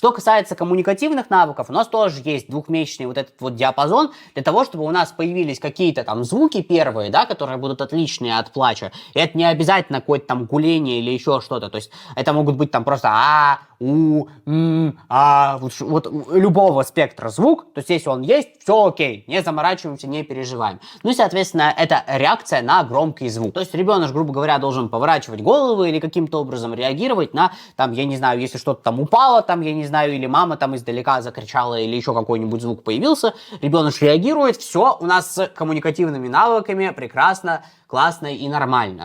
Что касается коммуникативных навыков, у нас тоже есть двухмесячный вот этот вот диапазон для того, чтобы у нас появились какие-то там звуки первые, да, которые будут отличные от плача. И это не обязательно какое-то там гуление или еще что-то. То есть это могут быть там просто вот любого спектра звук. То есть если он есть, все окей, не заморачиваемся, не переживаем. Ну и, соответственно, это реакция на громкий звук. То есть ребенок, грубо говоря, должен поворачивать голову или каким-то образом реагировать на, там, я не знаю, если что-то там упало, там, я не знаю, или мама там издалека закричала, или еще какой-нибудь звук появился, ребенок реагирует, все у нас с коммуникативными навыками прекрасно, классно и нормально.